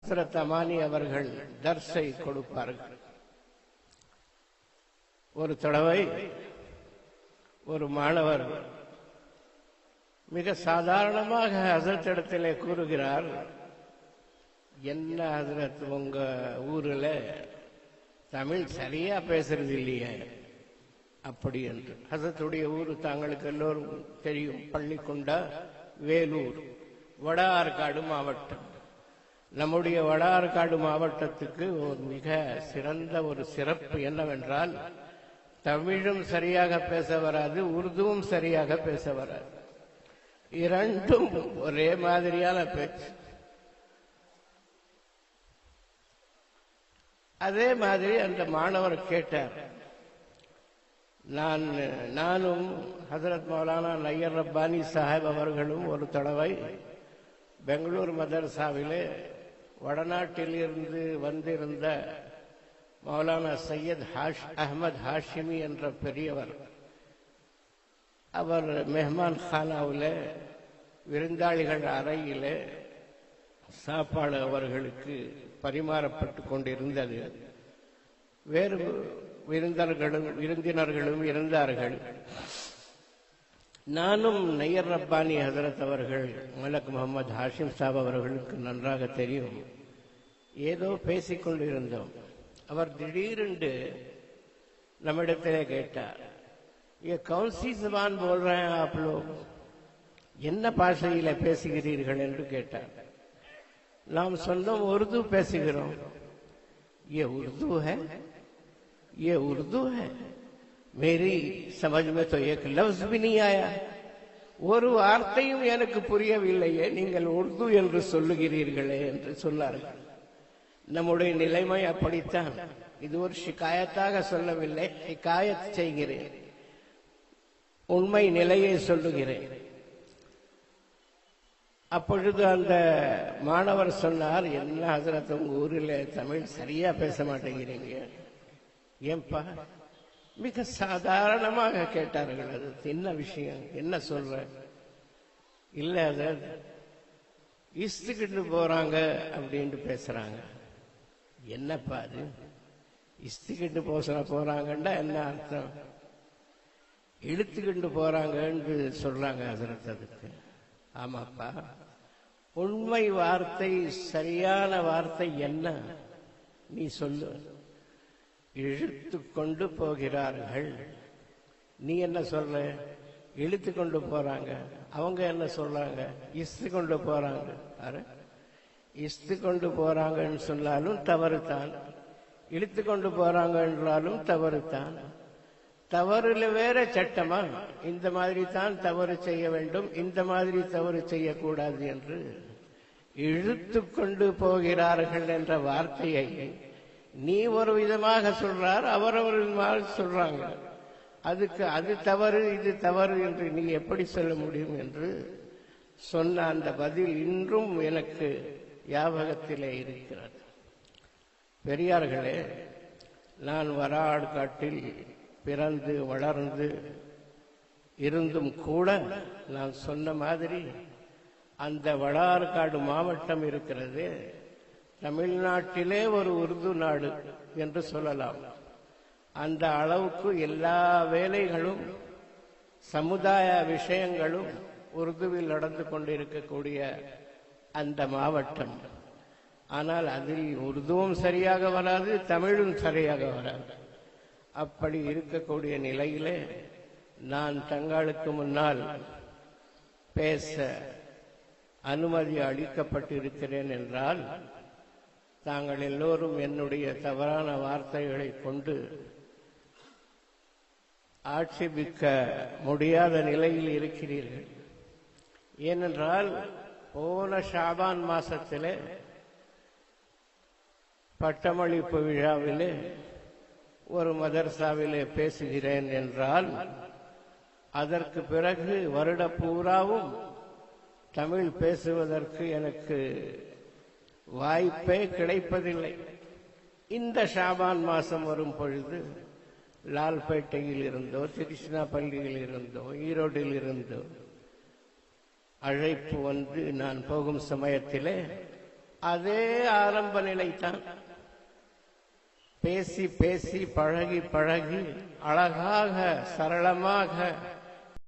ஹஸ்ரத் அமானி அவர்கள் தர்ஸை கொடுப்பார்கள். ஒரு தடவை ஒரு மாணவர் மிக சாதாரணமாக ஹஸ்ரத் இடத்திலே கூறுகிறார், என்ன ஹஸ்ரத் உங்க ஊரில் தமிழ் சரியா பேசுறது இல்லையே அப்படி என்று. ஹஸ்ரத்துடைய ஊர் தாங்களுக்கு எல்லோரும் தெரியும், பள்ளிக்கொண்டா, வேலூர், வட ஆற்காடு மாவட்டம். நம்முடைய வட ஆற்காடு மாவட்டத்துக்கு ஒரு மிக சிறந்த ஒரு சிறப்பு என்னவென்றால், தமிழும் சரியாக பேச வராது, உருதுவும் சரியாக பேச வராது, இரண்டும் ஒரே மாதிரியான பேச்சு. அதே மாதிரி அந்த மாணவர் கேட்டார், நானும் ஹஜரத் மௌலானா நையர் ரப்பானி சாஹிப் அவர்களும் ஒரு தடவை பெங்களூர் மதரசாவிலே வடநாட்டில் இருந்து வந்திருந்த மௌலானா சையத் அஹமத் ஹாஷிமி என்ற பெரியவர், அவர் மெஹமான் கானாவில் விருந்தாளிகள் அறையிலே சாப்பாடு அவர்களுக்கு பரிமாறப்பட்டு கொண்டிருந்தது. வேறு விருந்தினர்களும் இருந்தார்கள். நானும் நையர் ரப்பானி ஹசரத் அவர்கள், மலக் முகமது ஹாஷிம் சாப் அவர்களுக்கு நன்றாக தெரியும், ஏதோ பேசிக்கொண்டிருந்தோம். அவர் திடீரென்று நம்மிடத்திலே கேட்டார், ये कौन सी जबान बोल रहे हैं आप लोग, என்ன பாஷையில பேசுகிறீர்கள் என்று கேட்டார். நாம் சொன்னோம், உருது பேசுகிறோம். ये उर्दू है, ये उर्दू है, मेरी समझ में तो एक लफ्ज भी नहीं आया, ஒரு வார்த்தையும் எனக்கு புரியவில்லையே, நீங்கள் உருது என்று சொல்லுகிறீர்களே என்று சொன்னார்கள். நம்முடைய நிலைமை அப்படித்தான். இது ஒரு ஷிகாயத்தாக சொல்லவில்லை, ஹிகாயத் செய்கிறேன், உண்மை நிலையை சொல்லுகிறேன். அப்பொழுது அந்த மாணவர் சொன்னார், என்ன ஹசரத் உங்க ஊரில் தமிழ் சரியா பேச மாட்டேங்கிறீங்க, ஏன்பா? மிக சாதாரணமாக கேட்டார்கள். அது என்ன விஷயம், என்ன சொல்ற? இல்ல அது இஸ்துக்கிட்டு போறாங்க அப்படின்னு பேசுறாங்க. என்னப்பா அது இஸ்துக்கிட்டு போறாங்கன்னா என்ன அர்த்தம்? இழுத்துக்கிட்டு போறாங்கன்னு சொல்றாங்க ஹசரத். அதுக்கு ஆமாப்பா, உண்மை வார்த்தை, சரியான வார்த்தை என்ன நீ சொல்லு. இழுத்து கொண்டு போகிறார்கள். நீ என்ன சொல்ற? இழுத்து கொண்டு போறாங்க. அவங்க என்ன சொல்றாங்க? இஸ்து கொண்டு போறாங்க. இஸ்து கொண்டு போறாங்கன்னு சொன்னாலும் தவறுதான், இழுத்து கொண்டு போறாங்க என்றாலும் தவறுதான். தவறுல வேற சட்டமா? இந்த மாதிரி தான் தவறு செய்ய வேண்டும், இந்த மாதிரி தவறு செய்யக்கூடாது என்று. இழுத்து கொண்டு போகிறார்கள் என்ற வார்த்தையை நீ ஒரு விதமாக சொல்றார், அவர் ஒரு விதமாக சொல்றாங்க. அதுக்கு அது தவறு இது தவறு என்று நீ எப்படி சொல்ல முடியும் என்று சொன்ன அந்த பதில் இன்றும் எனக்கு ஞாபகத்திலே இருக்கிறது. பெரியார்களே, நான் வராடுகாட்டில் பிறந்து வளர்ந்து இருந்தும் கூட நான் சொன்ன மாதிரி அந்த வடார்காடு மாவட்டம் இருக்கிறது, தமிழ்நாட்டிலே ஒரு உருது நாடு என்று சொல்லலாம். அந்த அளவுக்கு எல்லா வேலைகளும் சமுதாய விஷயங்களும் உருதுவில் நடந்து கொண்டிருக்கக்கூடிய அந்த மாவட்டம். ஆனால் அதில் உருதுவும் சரியாக வராது, தமிழும் சரியாக வராது. அப்படி இருக்கக்கூடிய நிலையிலே நான் தங்களுக்கு முன்னால் பேச அனுமதி அளிக்கப்பட்டிருக்கிறேன் என்றால், தாங்கள் எல்லோரும் என்னுடைய தவறான வார்த்தைகளை கொண்டு ஆட்சேபிக்க முடியாத நிலையில் இருக்கிறீர்கள். ஏனென்றால் போன ஷாபான் மாசத்திலே பட்டமளிப்பு விழாவிலே ஒரு மதரசாவிலே பேசுகிறேன் என்றால், அதற்கு பிறகு வருட பூராவும் தமிழ் பேசுவதற்கு எனக்கு வாய்ப்பே கிடைப்பதில்லை. இந்த ஷாபான் மாசம் வரும் பொழுது லால்பேட்டையில் இருந்தோ, திருச்சினாப்பள்ளியில் இருந்தோ, ஈரோட்டில் இருந்தோ அழைப்பு வந்து நான் போகும் சமயத்திலே அதே ஆரம்ப நிலைத்தான். பேசி பேசி பழகி பழகி அழகாக சரளமாக